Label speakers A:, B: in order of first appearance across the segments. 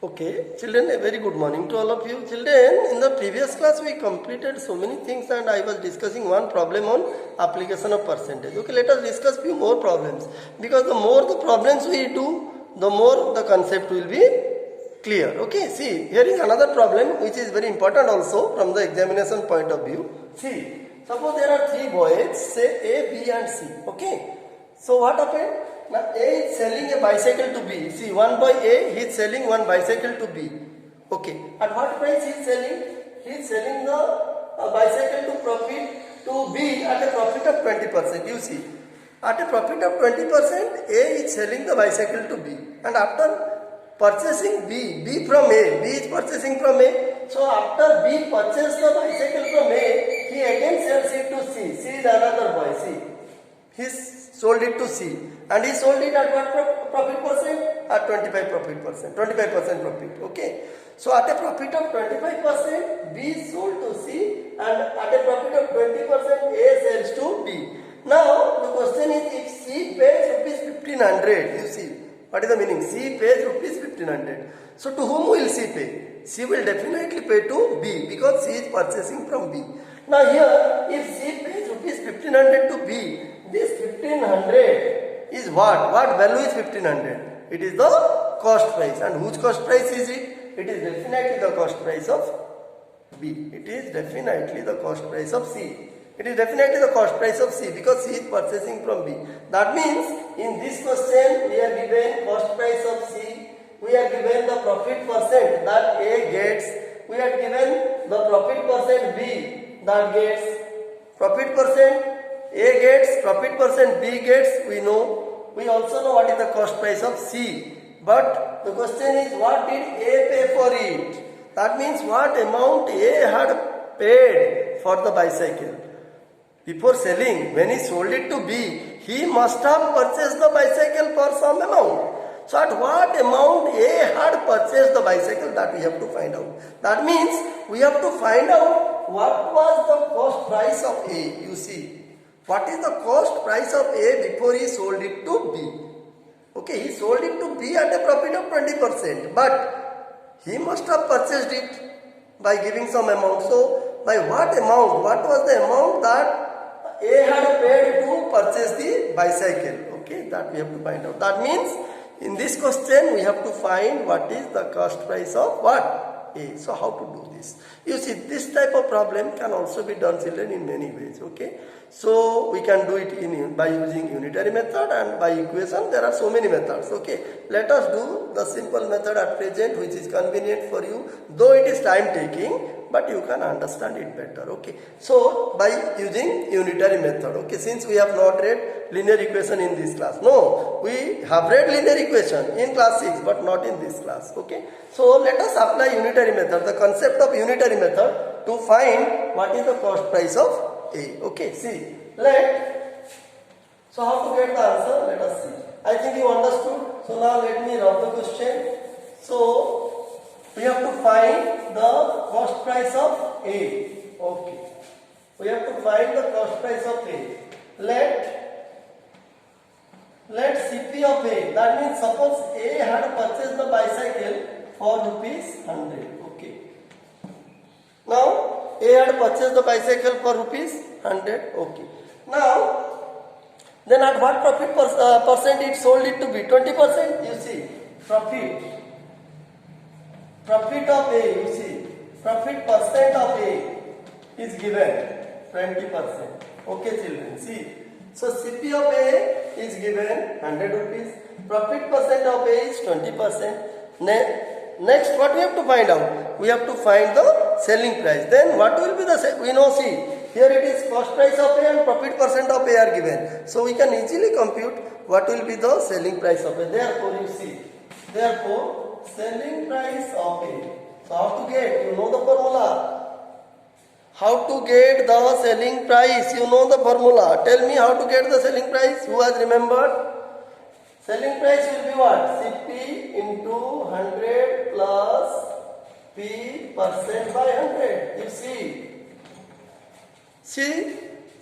A: Okay, children, a very good morning to all of you. Children, in the previous class we completed so many things and I was discussing one problem on application of percentage. Okay, let us discuss few more problems because the more the problems we do, the more the concept will be clear. Okay, see, here is another problem which is very important also from the examination point of view. See, suppose there are three boys, say A, B and C. Okay, so what happened? Now A is selling a bicycle to B. See, one boy A, he is selling one bicycle to B. Okay. At what price he is selling? He is selling the bicycle to B at a profit of 20%. You see, at a profit of 20%, A is selling the bicycle to B. And after purchasing B from A, B is purchasing from A. So after B purchases the bicycle from A, he again sells it to C. C is another boy. C. He sold it to C. And he sold it at what profit percent? At 25% profit. Okay. So at a profit of 25%, B sold to C, and at a profit of 20%, A sells to B. Now the question is, if C pays rupees 1500, you see, what is the meaning? C pays rupees 1500. So to whom will C pay? C will definitely pay to B because C is purchasing from B. Now here, if C pays rupees 1500 to B, this 1500 is what? What value is 1500? It is the cost price. And whose cost price is it? It is definitely the cost price of B. It is definitely the cost price of C. It is definitely the cost price of C because C is purchasing from B. That means in this question we are given cost price of C, we are given the profit percent that A gets, we are given the profit percent B that gets, profit percent A gets, profit percent B gets, we know. We also know what is the cost price of C. But the question is, what did A pay for it? That means what amount A had paid for the bicycle. Before selling, when he sold it to B, he must have purchased the bicycle for some amount. So at what amount A had purchased the bicycle, that we have to find out. That means we have to find out what was the cost price of A. You see, what is the cost price of A before he sold it to B? Okay, he sold it to B at a profit of 20%, but he must have purchased it by giving some amount. So by what amount? What was the amount that A had paid to purchase the bicycle? Okay, that we have to find out. That means in this question we have to find what is the cost price of what? A. So how to do this? You see, this type of problem can also be done, children, in many ways. Okay, so we can do it by using unitary method and by equation. There are so many methods. Okay, let us do the simple method at present, which is convenient for you, though it is time taking, but you can understand it better. Okay, so by using unitary method. Okay, since we have not read linear equation in this class. No, we have read linear equation in class 6, but not in this class. Okay, so let us apply unitary method, the concept of unitary method, to find what is the cost price of A. Okay, see, so how to get the answer? Let us see. I think you understood. So now let me rub the question. So we have to find the cost price of A. Okay, we have to find the cost price of A. Let CP of A, that means suppose A had purchased the bicycle for rupees 100. Okay, now A had purchased the bicycle for rupees 100. Okay, now then at what profit percent it sold it to be? 20%. You see, profit of A, you see, profit percent of A is given 20%. Okay, children, see, so CP of A is given 100 rupees, profit percent of A is 20%. Next, what we have to find out? We have to find the selling price. Then what will be the, we know, see, here it is cost price of A and profit percent of A are given. So we can easily compute what will be the selling price of A. Therefore, you see, therefore, selling price of A. So how to get? You know the formula. How to get the selling price? You know the formula. Tell me how to get the selling price. Who has remembered? Selling price will be what? CP into 100 plus P percent by 100. You see,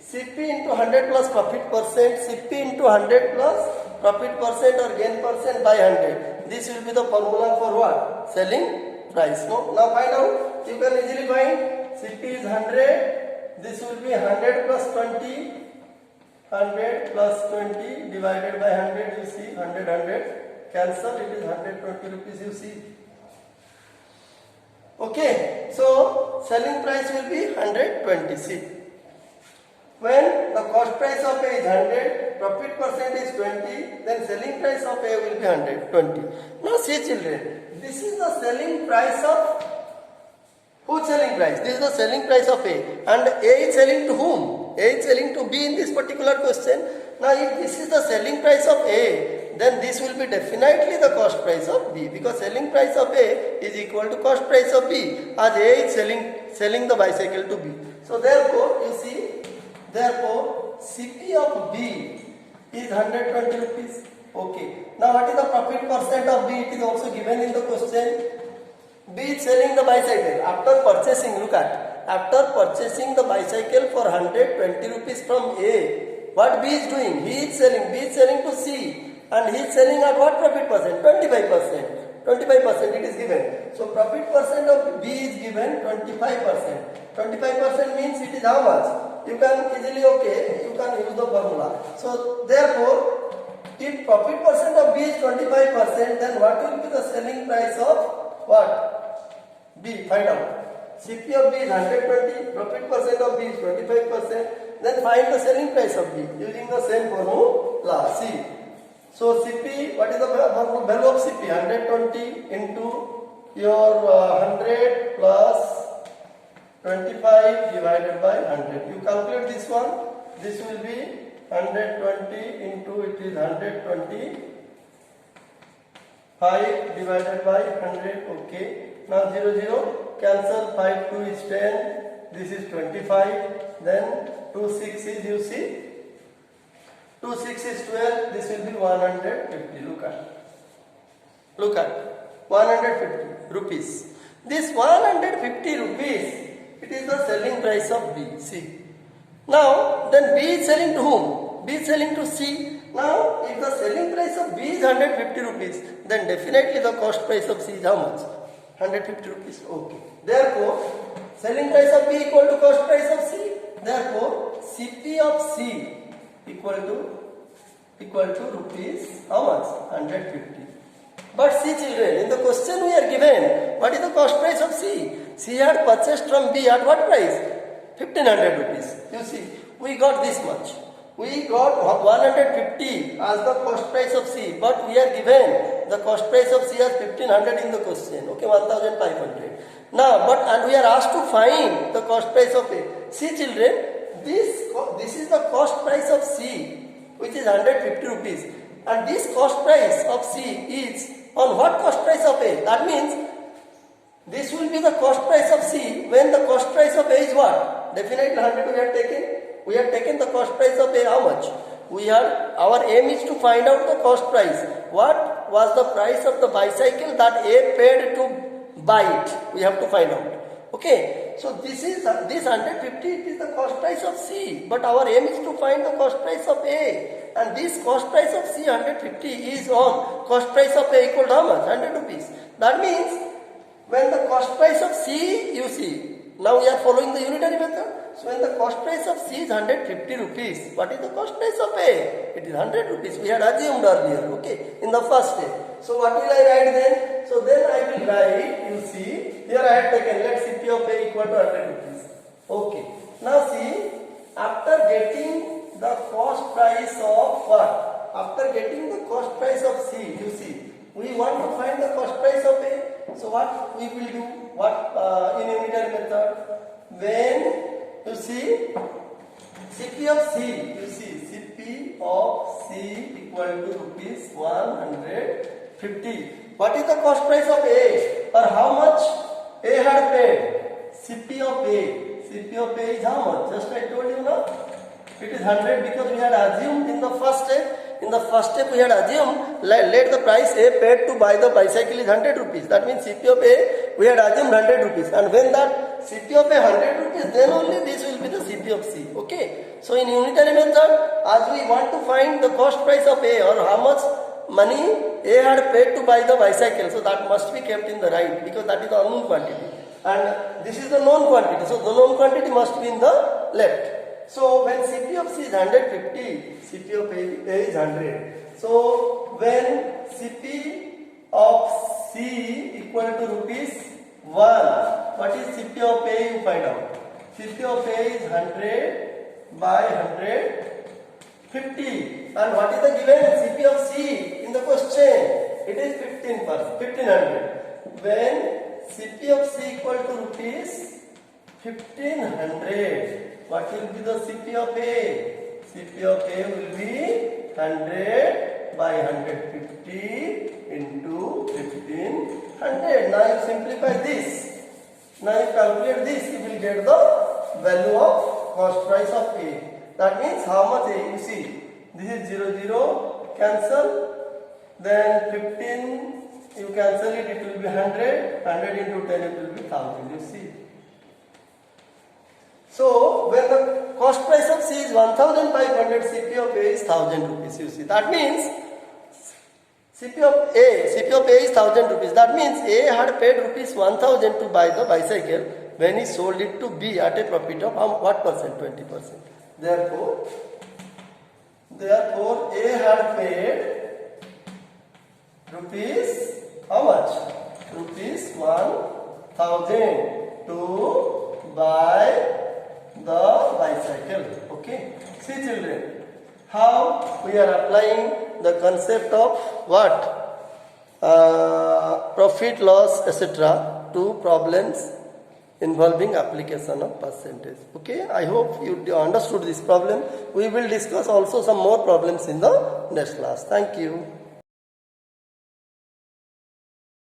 A: CP into 100 plus profit percent, CP into 100 plus profit percent or gain percent by 100. This will be the formula for what? Selling price. No? Now find out. You can easily find Cp is 100. This will be 100 plus 20. 100 plus 20 divided by 100. You see 100 cancel. It is 120 rupees. You see. Okay. So selling price will be 120. See. When the cost price of A is 100, profit percent is 20, then selling price of A will be 120. Now see children, this is the selling price of, whose selling price? This is the selling price of A, and A is selling to whom? A is selling to B in this particular question. Now if this is the selling price of A, then this will be definitely the cost price of B, because selling price of A is equal to cost price of B, as A is selling the bicycle to B. So therefore, you see, therefore, Cp of B is 120 rupees. Okay. Now, what is the profit percent of B? It is also given in the question. B is selling the bicycle. After purchasing, look at, after purchasing the bicycle for 120 rupees from A, what B is doing? B is selling to C. And he is selling at what profit percent? 25%. 25% it is given. So, profit percent of B is given 25%. 25% means it is how much? You can easily, you can use the formula. So, therefore, if profit percent of B is 25%, then what will be the selling price of what? B, find out. Cp of B is 120, profit percent of B is 25%, then find the selling price of B using the same formula. See. So, Cp, what is the value of Cp? 120 into your 100 plus 25 divided by 100. You calculate this one. This will be 120 into, it is 120. 5 divided by 100. Okay. Now 0, 0. Cancel. 5, 2 is 10. This is 25. Then 2, 6 is, you see. 2, 6 is 12. This will be 150. Look at. 150 rupees. This 150 rupees. It is the selling price of B. See. Now, then B is selling to whom? B is selling to C. Now, if the selling price of B is 150 rupees, then definitely the cost price of C is how much? 150 rupees. Okay. Therefore, selling price of B equal to cost price of C. Therefore, Cp of C equal to rupees how much? 150. But see children, in the question we are given, what is the cost price of C? C had purchased from B at what price? 1500 rupees. You see, we got this much. We got 150 as the cost price of C, but we are given the cost price of C as 1500 in the question. Okay, 1500. Now, and we are asked to find the cost price of A. See children, this is the cost price of C, which is 150 rupees. And this cost price of C is on what cost price of A? That means this will be the cost price of C when the cost price of A is what? Definitely 100 we have taken. We have taken the cost price of A how much? Our aim is to find out the cost price. What was the price of the bicycle that A paid to buy it? We have to find out. Okay. So this 150 is the cost price of C. But our aim is to find the cost price of A. And this cost price of C 150 is on cost price of A equal to how much? 100 rupees. That means when the cost price of C, you see, now we are following the unitary method. So when the cost price of C is 150 rupees, what is the cost price of A? It is 100 rupees. We had assumed earlier, okay, in the first step. So what will I write then? So then I will write, you see, here I have taken, let Cp of A equal to 100 rupees. Okay. Now see, after getting the cost price of what? After getting the cost price of C, you see, we want to find the cost price of A. So what we will do? In unitary method? When you see Cp of C, you see Cp of C equal to rupees 150. What is the cost price of A? Or how much A had paid? Cp of A. Cp of A is how much? Just I told you now. It is 100 because we had assumed in the first step. In the first step we had assumed let the price A paid to buy the bicycle is 100 rupees. That means Cp of A we had assumed 100 rupees. And when that Cp of A 100 rupees, then only this will be the Cp of C. Okay. So in unitary method, as we want to find the cost price of A or how much money A had paid to buy the bicycle, so that must be kept in the right because that is the unknown quantity. And this is the known quantity, so the known quantity must be in the left. So when Cp of C is 150, Cp of A is 100. So when Cp of C equal to rupees 1, what is Cp of A you find out. Cp of A is 100 by 150. And what is the given Cp of C in the question? It is 1500. When Cp of C equal to rupees 1500, what will be the Cp of A? Cp of A will be 100 by 150 into 1500. Now you simplify this. Now you calculate this, you will get the value of cost price of A. That means how much A? You see, this is 0, cancel. Then 15, you cancel it, it will be 100. 100 into 10, it will be 1000. You see. So when the cost price of C is 1500, Cp of A is 1000 rupees. You see. That means Cp of A is 1000 rupees. That means A had paid rupees 1000 to buy the bicycle when he sold it to B at a profit of what percent? 20%. Therefore, A had paid rupees, how much? Rupees 1000 to buy the bicycle. Okay. See children, how we are applying the concept of what? Profit, loss, etc. to problems involving application of percentage. Okay, I hope you understood this problem. We will discuss also some more problems in the next class. Thank you.